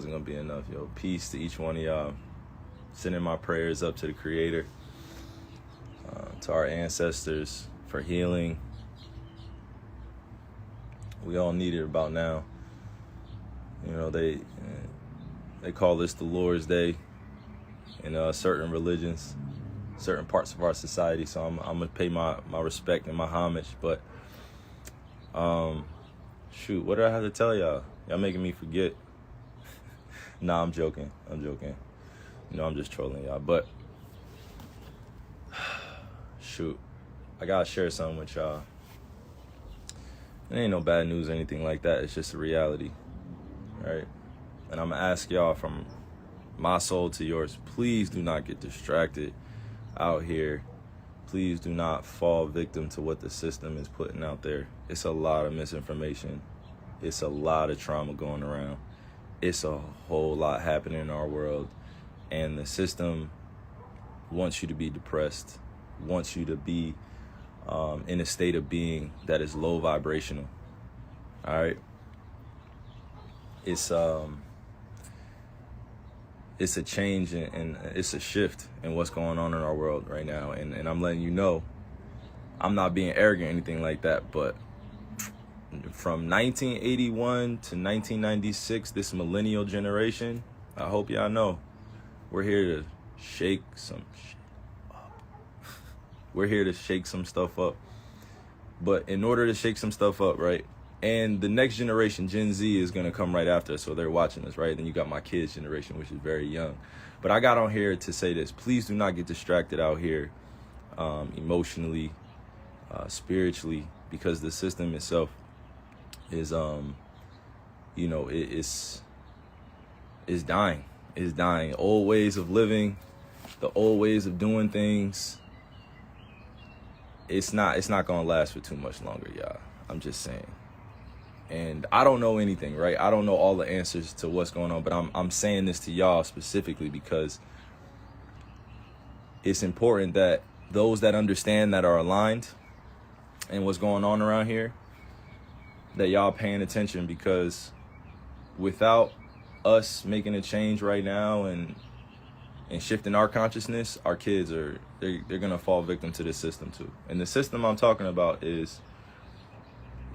wasn't going to be enough. Yo, peace to each one of y'all. Sending my prayers up to the Creator, to our ancestors for healing. We all need it about now. You know, they call this the Lord's Day in certain religions, certain parts of our society. So I'm going to pay my respect and my homage. But, shoot, what do I have to tell y'all? Y'all making me forget. Nah, I'm joking. You know, I'm just trolling y'all. But, shoot, I got to share something with y'all. It ain't no bad news or anything like that. It's just a reality, right? And I'm going to ask y'all from my soul to yours, please do not get distracted out here. Please do not fall victim to what the system is putting out there. It's a lot of misinformation. It's a lot of trauma going around. It's a whole lot happening in our world. And the system wants you to be depressed, wants you to be in a state of being that is low vibrational. All right. It's a change and it's a shift in what's going on in our world right now. And I'm letting you know, I'm not being arrogant or anything like that, but from 1981 to 1996, this millennial generation, I hope y'all know, we're here to shake some shit up. We're here to shake some stuff up. But in order to shake some stuff up, right? And the next generation, Gen Z, is going to come right after us, so they're watching us, right? Then you got my kids' generation, which is very young. But I got on here to say this. Please do not get distracted out here emotionally, spiritually, because the system itself is, you know, it's dying. It's dying. Old ways of living, the old ways of doing things, it's not going to last for too much longer, y'all. I'm just saying. And I don't know anything, right? I don't know all the answers to what's going on, but I'm saying this to y'all specifically because it's important that those that understand, that are aligned and what's going on around here, that y'all paying attention, because without us making a change right now and shifting our consciousness, our kids they're gonna fall victim to this system too. And the system I'm talking about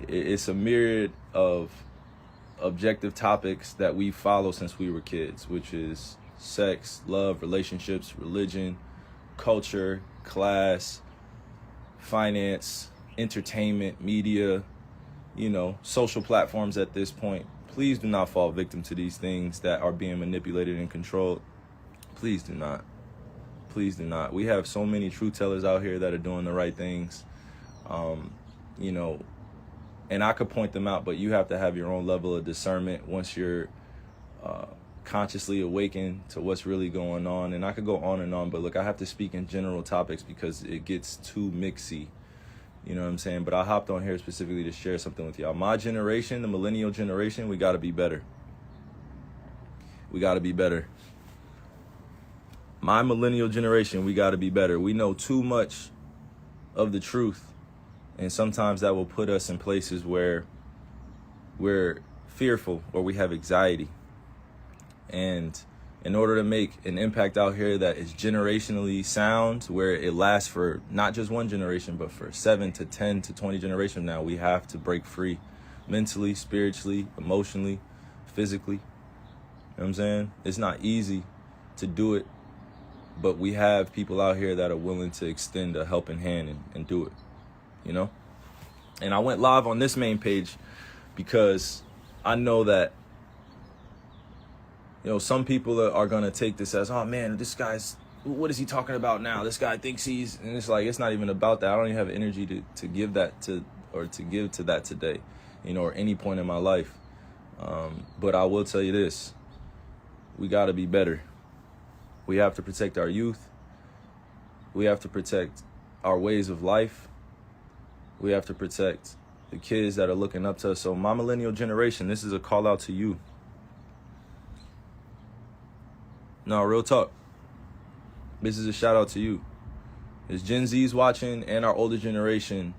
it's a myriad of objective topics that we follow since we were kids, which is sex, love, relationships, religion, culture, class, finance, entertainment, media, you know, social platforms at this point. Please do not fall victim to these things that are being manipulated and controlled. Please do not. Please do not. We have so many truth tellers out here that are doing the right things. You know, and I could point them out, but you have to have your own level of discernment once you're consciously awakened to what's really going on. And I could go on and on, but look, I have to speak in general topics because it gets too mixy. You know what I'm saying? But I hopped on here specifically to share something with y'all. My generation, the millennial generation, we got to be better. We got to be better. My millennial generation, we got to be better. We know too much of the truth. And sometimes that will put us in places where we're fearful or we have anxiety. And in order to make an impact out here that is generationally sound, where it lasts for not just one generation, but for 7 to 10 to 20 generations now, we have to break free mentally, spiritually, emotionally, physically. You know what I'm saying? It's not easy to do it, but we have people out here that are willing to extend a helping hand and do it. You know, and I went live on this main page because I know that, you know, some people are going to take this as, oh man, this guy's, what is he talking about now? This guy thinks he's, and it's like, it's not even about that. I don't even have energy to give that to, or to give to that today, you know, or any point in my life. But I will tell you this, we got to be better. We have to protect our youth. We have to protect our ways of life. We have to protect the kids that are looking up to us. So my millennial generation, this is a call out to you. No, real talk. This is a shout out to you. As Gen Z's watching and our older generation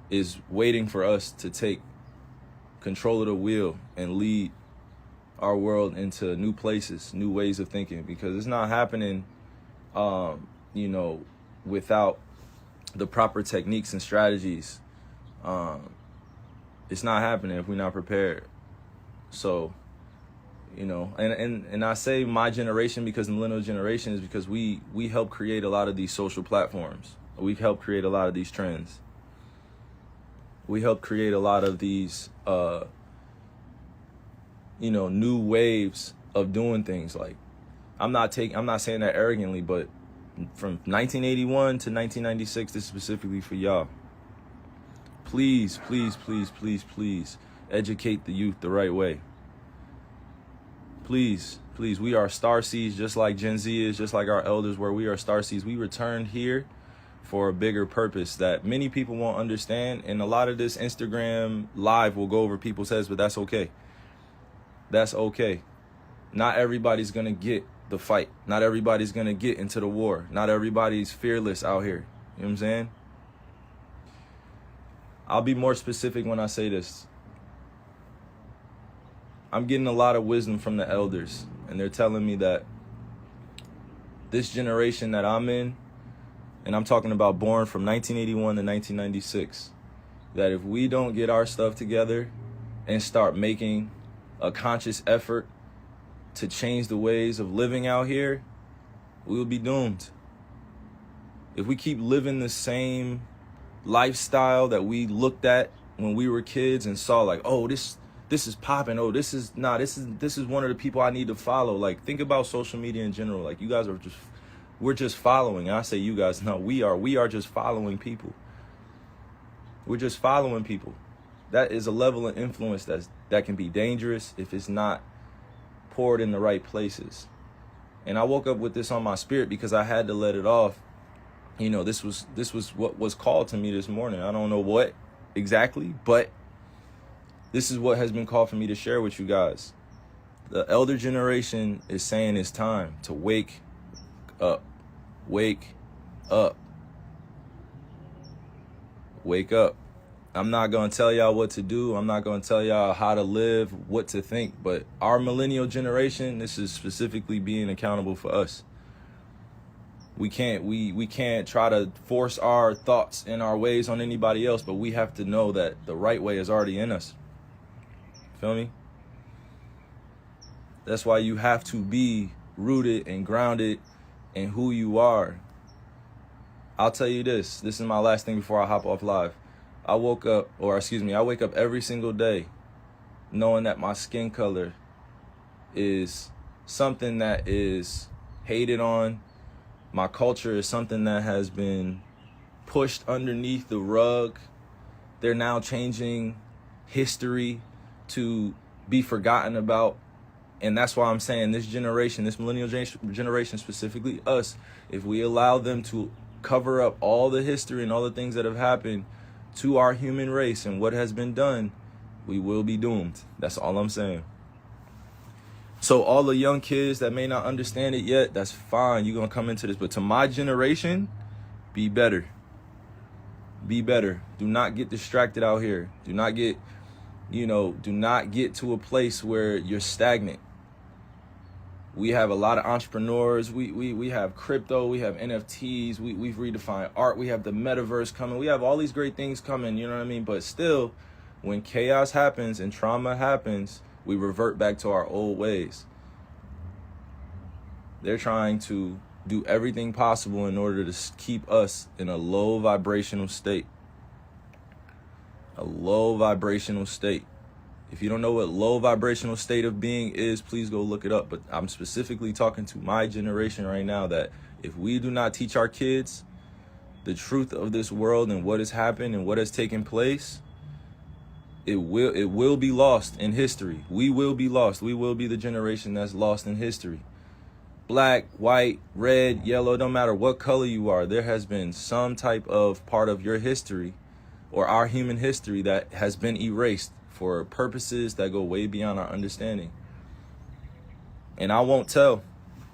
is waiting for us to take control of the wheel and lead our world into new places, new ways of thinking, because it's not happening, without the proper techniques and strategies. It's not happening if we're not prepared. So, and I say my generation because the millennial generation is because we help create a lot of these social platforms. We help create a lot of these trends. We help create a lot of these, new waves of doing things. Like, I'm not saying that arrogantly, but from 1981 to 1996, this is specifically for y'all. Please, please, please, please, please educate the youth the right way. Please, please, we are starseeds just like Gen Z is, just like our elders were. We are starseeds. We returned here for a bigger purpose that many people won't understand. And a lot of this Instagram live will go over people's heads, but that's okay. That's okay. Not everybody's going to get the fight. Not everybody's going to get into the war. Not everybody's fearless out here. You know what I'm saying? I'll be more specific when I say this. I'm getting a lot of wisdom from the elders, and they're telling me that this generation that I'm in, and I'm talking about born from 1981 to 1996, that if we don't get our stuff together and start making a conscious effort to change the ways of living out here, we will be doomed. If we keep living the same lifestyle that we looked at when we were kids and saw like, oh, this is popping. Oh, this is one of the people I need to follow. Like, think about social media in general. Like, you guys we're just following. And I say you guys, no, we are just following people. We're just following people. That is a level of influence that can be dangerous if it's not poured in the right places. And I woke up with this on my spirit because I had to let it off. This was what was called to me this morning. I don't know what exactly, but this is what has been called for me to share with you guys. The elder generation is saying it's time to wake up. Wake up. Wake up. I'm not going to tell y'all what to do. I'm not going to tell y'all how to live, what to think. But our millennial generation, this is specifically being accountable for us. We can't try to force our thoughts and our ways on anybody else, but we have to know that the right way is already in us. Feel me? That's why you have to be rooted and grounded in who you are. I'll tell you this. This is my last thing before I hop off live. I wake up every single day knowing that my skin color is something that is hated on. My culture is something that has been pushed underneath the rug. They're now changing history to be forgotten about. And that's why I'm saying this generation, this millennial generation, specifically us, if we allow them to cover up all the history and all the things that have happened to our human race and what has been done, we will be doomed. That's all I'm saying. So all the young kids that may not understand it yet, that's fine. You're going to come into this. But to my generation, be better. Be better. Do not get distracted out here. Do not get to a place where you're stagnant. We have a lot of entrepreneurs. We have crypto. We have NFTs. We've redefined art. We have the metaverse coming. We have all these great things coming. You know what I mean? But still, when chaos happens and trauma happens, we revert back to our old ways. They're trying to do everything possible in order to keep us in a low vibrational state. A low vibrational state. If you don't know what low vibrational state of being is, please go look it up. But I'm specifically talking to my generation right now that if we do not teach our kids the truth of this world and what has happened and what has taken place, it will be lost in history. We will be lost. We will be the generation that's lost in history. Black, white, red, yellow, don't matter what color you are, there has been some type of part of your history or our human history that has been erased for purposes that go way beyond our understanding. And I won't tell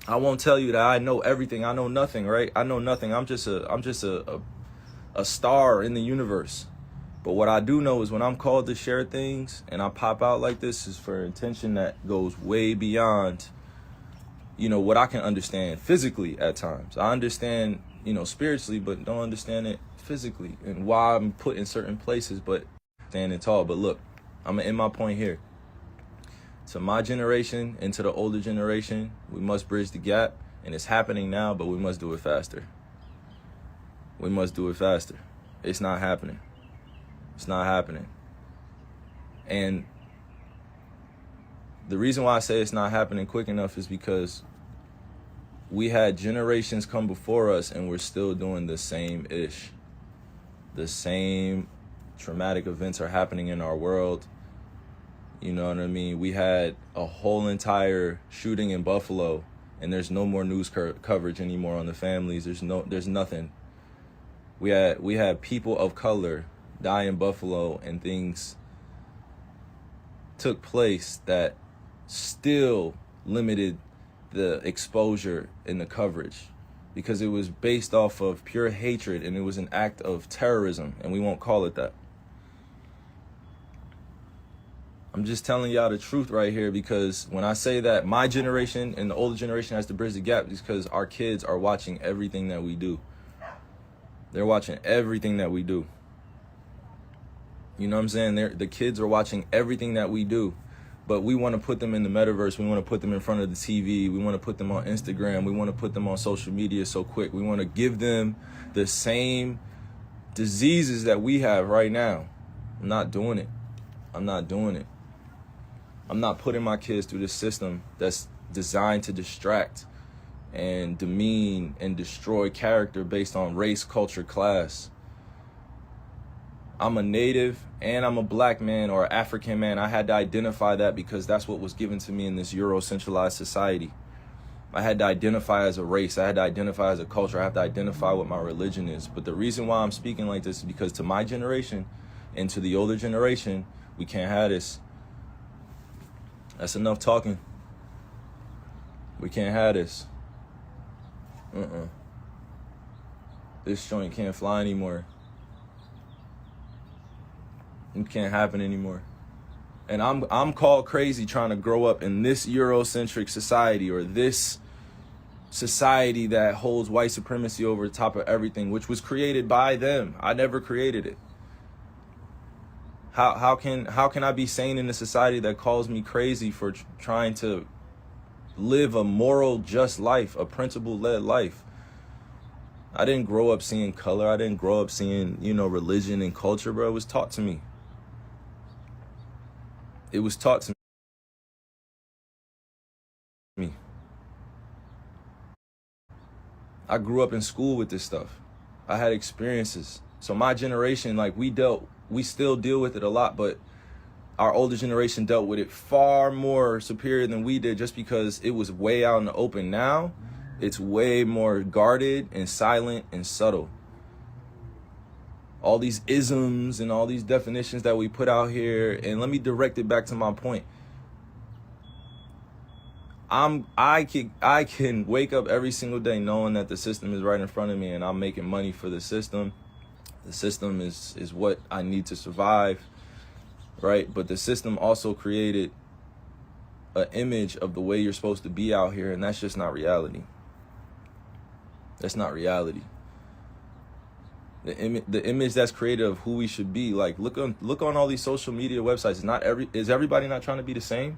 you that I know everything. I know nothing, right? I know nothing. I'm just a star in the universe. But what I do know is when I'm called to share things and I pop out like this is for intention that goes way beyond, what I can understand physically at times. I understand, spiritually, but don't understand it physically and why I'm put in certain places, but standing tall. But look, I'm going to end my point here. To my generation and to the older generation, we must bridge the gap, and it's happening now, but we must do it faster. We must do it faster. It's not happening. It's not happening. And the reason why I say it's not happening quick enough is because we had generations come before us and we're still doing the same ish. The same traumatic events are happening in our world. You know what I mean? We had a whole entire shooting in Buffalo, and there's no more news coverage anymore on the families. There's nothing. We had people of color die in Buffalo, and things took place that still limited the exposure and the coverage because it was based off of pure hatred, and it was an act of terrorism, and we won't call it that. I'm just telling y'all the truth right here, because when I say that my generation and the older generation has to bridge the gap, it's because our kids are watching everything that we do. They're watching everything that we do. You know what I'm saying? The kids are watching everything that we do, but we want to put them in the metaverse. We want to put them in front of the TV. We want to put them on Instagram. We want to put them on social media so quick. We want to give them the same diseases that we have right now. I'm not doing it. I'm not doing it. I'm not putting my kids through this system that's designed to distract and demean and destroy character based on race, culture, class. I'm a native and I'm a black man or African man. I had to identify that because that's what was given to me in this Euro-centralized society. I had to identify as a race. I had to identify as a culture. I have to identify what my religion is. But the reason why I'm speaking like this is because to my generation and to the older generation, we can't have this. That's enough talking. We can't have this. This joint can't fly anymore. It can't happen anymore. And I'm called crazy trying to grow up in this Eurocentric society, or this society that holds white supremacy over the top of everything, which was created by them. I never created it. How can I be sane in a society that calls me crazy for trying to live a moral, just life, a principle-led life? I didn't grow up seeing color. I didn't grow up seeing, religion and culture, bro. It was taught to me. It was taught to me. I grew up in school with this stuff. I had experiences. So my generation, we still deal with it a lot, but our older generation dealt with it far more superior than we did, just because it was way out in the open. Now, it's way more guarded and silent and subtle. All these isms and all these definitions that we put out here, and let me direct it back to my point. I can wake up every single day knowing that the system is right in front of me, and I'm making money for the system. The system is what I need to survive, right? But the system also created an image of the way you're supposed to be out here, and that's just not reality. That's not reality. The image that's created of who we should be, like look on all these social media websites. Is everybody not trying to be the same?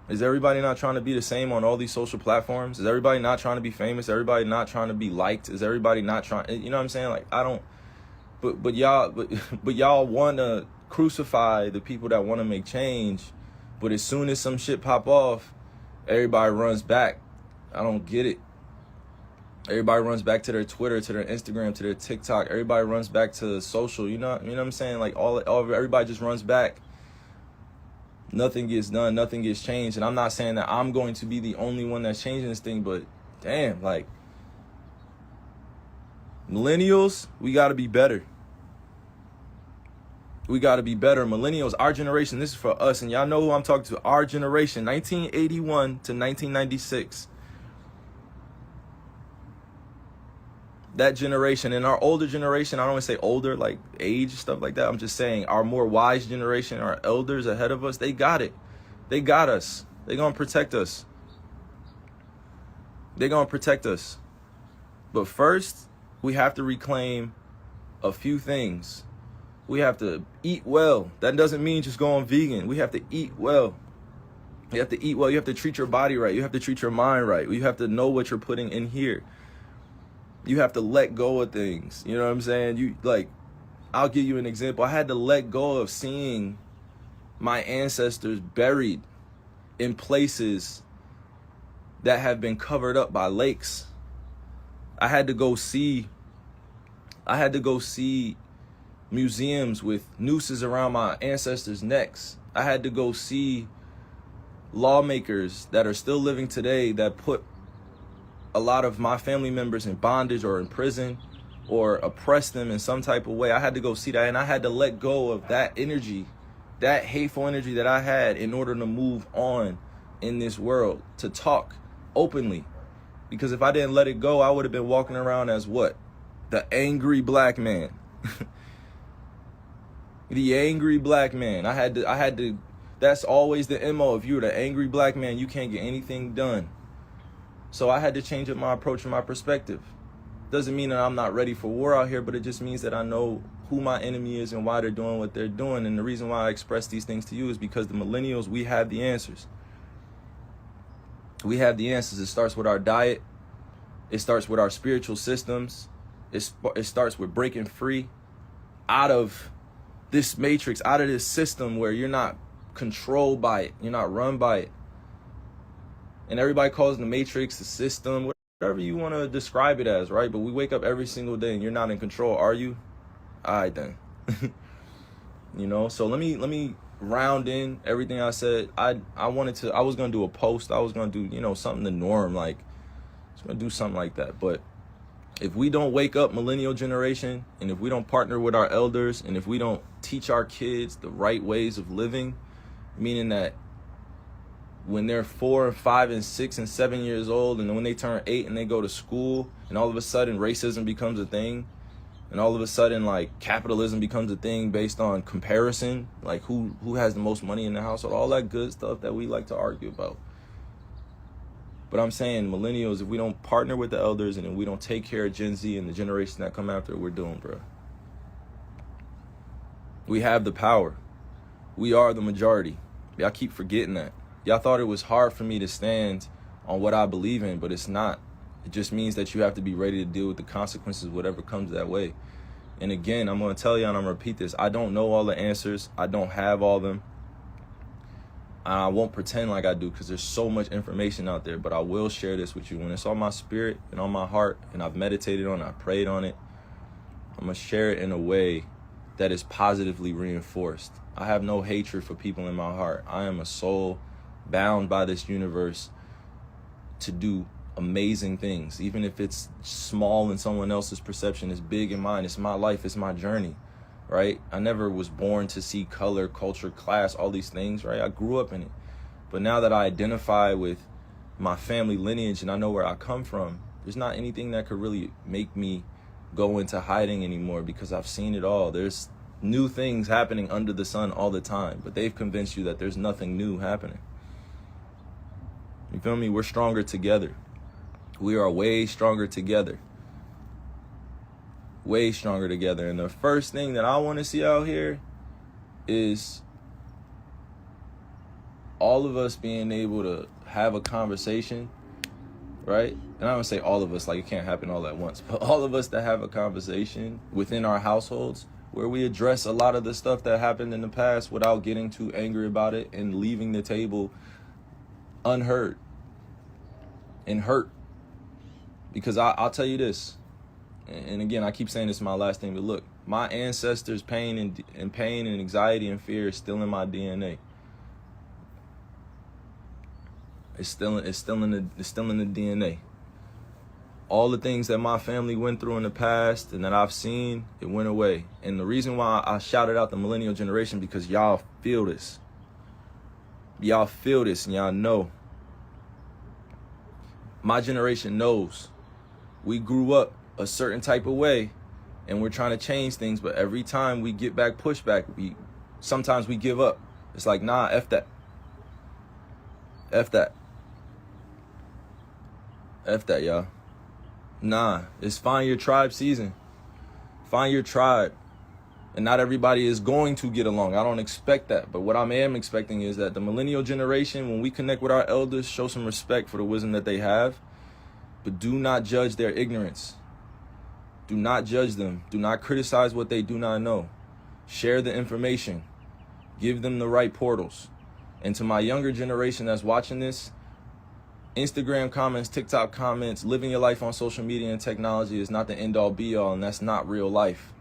Is everybody not trying to be the same on all these social platforms? Is everybody not trying to be famous? Everybody not trying to be liked? Is everybody not trying? You know what I'm saying? Like, I don't. But y'all want to crucify the people that want to make change. But as soon as some shit pop off, everybody runs back. I don't get it. Everybody runs back to their Twitter, to their Instagram, to their TikTok. Everybody runs back to social. You know what I'm saying? Like everybody just runs back. Nothing gets done, nothing gets changed. And I'm not saying that I'm going to be the only one that's changing this thing, but damn, like, millennials, we got to be better. We got to be better. Millennials, our generation, this is for us. And y'all know who I'm talking to. Our generation, 1981 to 1996. that generation and our older generation, I don't want to say older, like age, stuff like that. I'm just saying our more wise generation, our elders ahead of us, they got it. They got us. They're going to protect us. They're going to protect us. But first, we have to reclaim a few things. We have to eat well. That doesn't mean just going vegan. We have to eat well. You have to eat well. You have to treat your body right. You have to treat your mind right. You have to know what you're putting in here. You have to let go of things. You know what I'm saying? I'll give you an example. I had to let go of seeing my ancestors buried in places that have been covered up by lakes. I had to go see museums with nooses around my ancestors' necks. I had to go see lawmakers that are still living today that put a lot of my family members in bondage or in prison or oppressed them in some type of way. I had to go see that, and I had to let go of that energy, that hateful energy that I had in order to move on in this world, to talk openly. Because if I didn't let it go, I would have been walking around as what? The angry black man. The angry black man. I had to, that's always the MO. If you're the angry black man, you can't get anything done. So I had to change up my approach and my perspective. Doesn't mean that I'm not ready for war out here, but it just means that I know who my enemy is and why they're doing what they're doing. And the reason why I express these things to you is because the millennials, we have the answers. We have the answers. It starts with our diet. It starts with our spiritual systems. It starts with breaking free out of this matrix, out of this system where you're not controlled by it. You're not run by it. And everybody calls the matrix, the system, whatever you want to describe it as, right? But we wake up every single day and you're not in control, are you? All right, then. You know, so let me round in everything I said. I was going to do a post. I was going to do, something the norm, like, I was going to do something like that. But if we don't wake up, millennial generation, and if we don't partner with our elders, and if we don't teach our kids the right ways of living, meaning that when they're 4 and 5 and 6 and 7 years old, and then when they turn 8 and they go to school, and all of a sudden racism becomes a thing, and all of a sudden like capitalism becomes a thing based on comparison, like who has the most money in the household, all that good stuff that we like to argue about. But I'm saying millennials, if we don't partner with the elders and if we don't take care of Gen Z and the generation that come after, we're doomed, bro. We have the power. We are the majority. Y'all keep forgetting that. Y'all thought it was hard for me to stand on what I believe in, but it's not. It just means that you have to be ready to deal with the consequences, whatever comes that way. And again, I'm going to tell you, and I'm going to repeat this. I don't know all the answers. I don't have all of them. I won't pretend like I do because there's so much information out there, but I will share this with you. When it's on my spirit and on my heart and I've meditated on it, I prayed on it, I'm going to share it in a way that is positively reinforced. I have no hatred for people in my heart. I am a soul bound by this universe to do amazing things. Even if it's small in someone else's perception, it's big in mine. It's my life, it's my journey, right? I never was born to see color, culture, class, all these things, right? I grew up in it. But now that I identify with my family lineage and I know where I come from, there's not anything that could really make me go into hiding anymore because I've seen it all. There's new things happening under the sun all the time, but they've convinced you that there's nothing new happening. You feel me? We're stronger together. We are way stronger together. Way stronger together. And the first thing that I want to see out here is all of us being able to have a conversation, right? And I don't say all of us, like it can't happen all at once, but all of us that have a conversation within our households where we address a lot of the stuff that happened in the past without getting too angry about it and leaving the table unheard and hurt. Because I'll tell you this, and again, I keep saying this is my last thing, but look, my ancestors' pain and anxiety and fear is still in my DNA. It's still in the DNA. All the things that my family went through in the past and that I've seen, it went away. And the reason why I shouted out the millennial generation, because y'all feel this. Y'all feel this and y'all know. My generation knows. We grew up a certain type of way, and we're trying to change things, but every time we get back pushback, sometimes we give up. It's like, nah, F that. F that. F that, y'all. Nah, it's find your tribe season. Find your tribe. And not everybody is going to get along. I don't expect that. But what I am expecting is that the millennial generation, when we connect with our elders, show some respect for the wisdom that they have, but do not judge their ignorance. Do not judge them. Do not criticize what they do not know. Share the information. Give them the right portals. And to my younger generation that's watching this, Instagram comments, TikTok comments, living your life on social media and technology is not the end all be all, and that's not real life.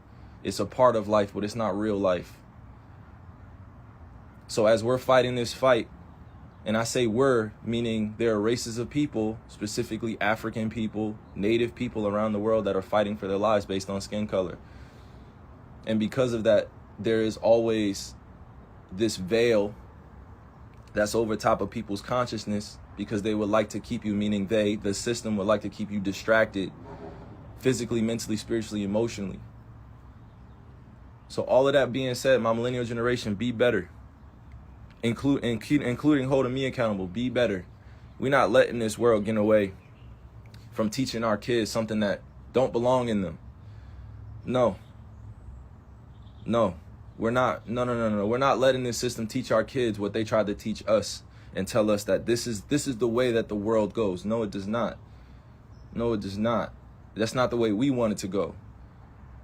It's a part of life, but it's not real life. So as we're fighting this fight, and I say we're, meaning there are races of people, specifically African people, native people around the world that are fighting for their lives based on skin color. And because of that, there is always this veil that's over top of people's consciousness, because they would like to keep you, meaning the system would like to keep you distracted physically, mentally, spiritually, emotionally. So all of that being said, my millennial generation, be better. Including holding me accountable, be better. We're not letting this world get away from teaching our kids something that don't belong in them. No, we're not. No. We're not letting this system teach our kids what they tried to teach us and tell us that this is the way that the world goes. No, it does not. No, it does not. That's not the way we want it to go.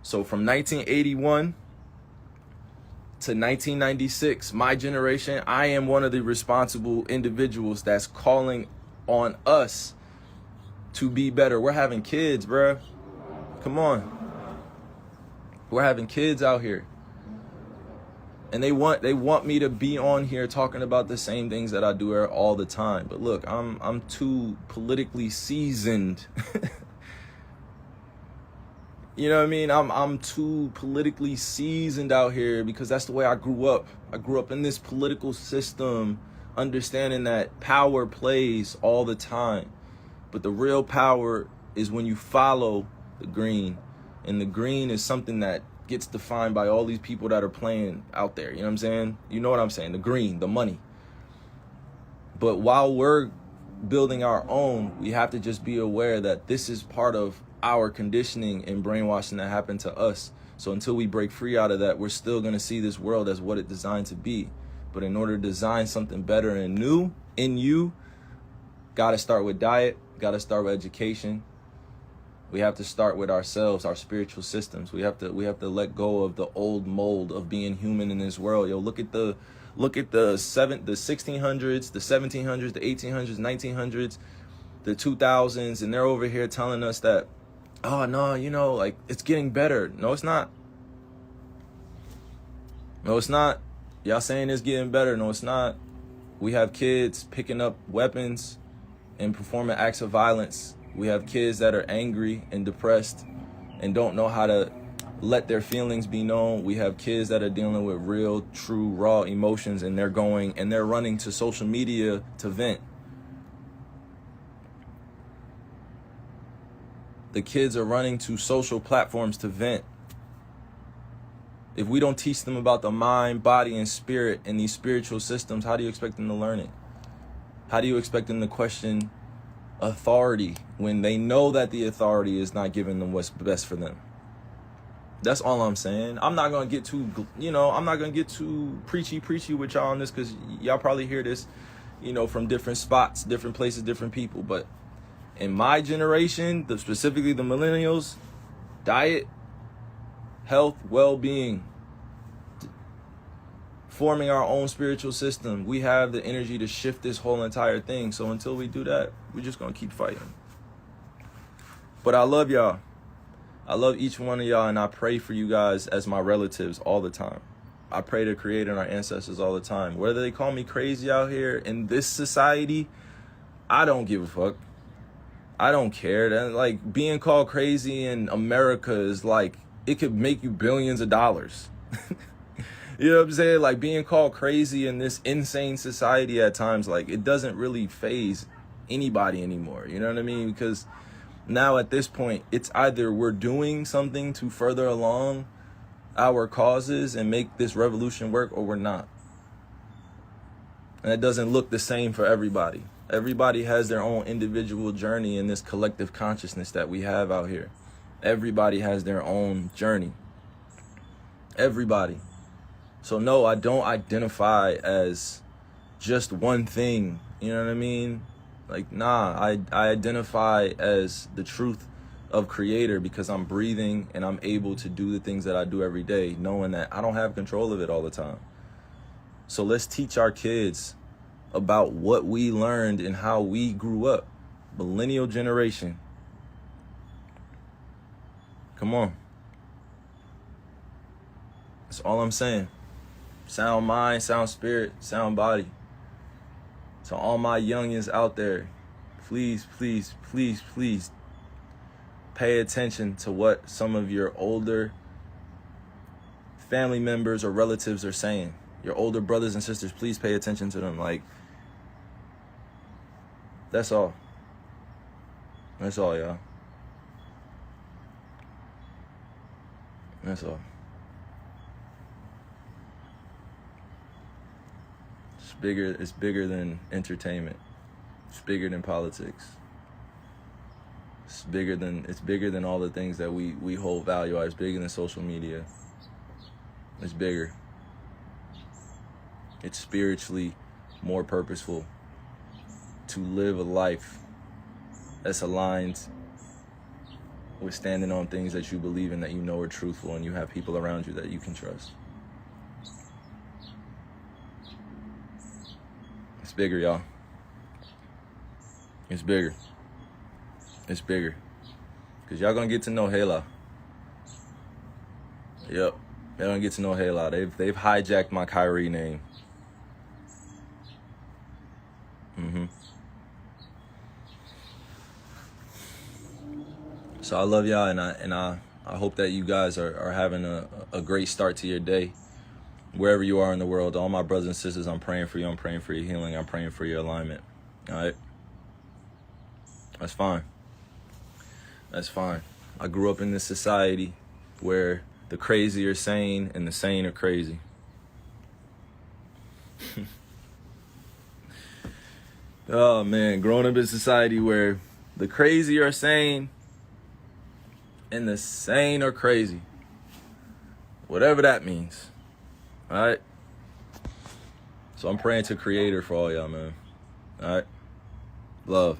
So from 1981 to 1996, my generation, I am one of the responsible individuals that's calling on us to be better. We're having kids, bruh. Come on. We're having kids out here. And they want me to be on here talking about the same things that I do all the time. But look, I'm too politically seasoned. You know what I mean? I'm too politically seasoned out here because that's the way I grew up. I grew up in this political system, understanding that power plays all the time. But the real power is when you follow the green. And the green is something that gets defined by all these people that are playing out there. You know what I'm saying? You know what I'm saying? The green, the money. But while we're building our own, we have to just be aware that this is part of our conditioning and brainwashing that happened to us. So until we break free out of that, we're still going to see this world as what it's designed to be. But in order to design something better and new in you, got to start with diet, got to start with education. We have to start with ourselves, our spiritual systems. We have to let go of the old mold of being human in this world. Yo, look at the 1600s, the 1700s, the 1800s, 1900s, the 2000s, and they're over here telling us that, oh no, like it's getting better. No, it's not. No, it's not. Y'all saying it's getting better. No, it's not. We have kids picking up weapons and performing acts of violence. We have kids that are angry and depressed and don't know how to let their feelings be known. We have kids that are dealing with real, true, raw emotions, and they're running to social media to vent. The kids are running to social platforms to vent. If we don't teach them about the mind, body, and spirit and these spiritual systems, how do you expect them to learn it? How do you expect them to question authority when they know that the authority is not giving them what's best for them? That's all I'm saying. I'm not going to get too preachy with y'all on this, because y'all probably hear this, from different spots, different places, different people. But in my generation, specifically the millennials, diet, health, well-being, forming our own spiritual system. We have the energy to shift this whole entire thing. So until we do that, we're just going to keep fighting. But I love y'all. I love each one of y'all, and I pray for you guys as my relatives all the time. I pray to Creator and our ancestors all the time. Whether they call me crazy out here in this society, I don't give a fuck. I don't care. That, like, being called crazy in America is like, it could make you billions of dollars. You know what I'm saying? Like, being called crazy in this insane society at times, like, it doesn't really faze anybody anymore. You know what I mean? Because Now at this point, it's either we're doing something to further along our causes and make this revolution work, or we're not. And it doesn't look the same for everybody. Everybody has their own individual journey in this collective consciousness that we have out here. Everybody has their own journey. Everybody. So no, I don't identify as just one thing. You know what I mean? Like, nah, I identify as the truth of creator because I'm breathing and I'm able to do the things that I do every day, knowing that I don't have control of it all the time. So let's teach our kids about what we learned and how we grew up. Millennial generation. Come on. That's all I'm saying. Sound mind, sound spirit, sound body. So all my youngins out there, please, please, please, please pay attention to what some of your older family members or relatives are saying. Your older brothers and sisters, please pay attention to them. Like, that's all. That's all, y'all. That's all. It's bigger than entertainment. It's bigger than politics. It's bigger than all the things that we hold value at. It's bigger than social media. It's bigger. It's spiritually more purposeful to live a life that's aligned with standing on things that you believe in, that you know are truthful, and you have people around you that you can trust. It's bigger, y'all. It's bigger. It's bigger. Because y'all gonna get to know Hela. Yep. They're gonna get to know Hela. They've hijacked my Kyrie name. So I love y'all, and I hope that you guys are having a great start to your day. Wherever you are in the world, all my brothers and sisters, I'm praying for you. I'm praying for your healing. I'm praying for your alignment. All right? That's fine. That's fine. I grew up in this society where the crazy are sane and the sane are crazy. Oh, man. Growing up in society where the crazy are sane and the sane are crazy. Whatever that means. All right? So I'm praying to Creator for all y'all, man. All right? Love.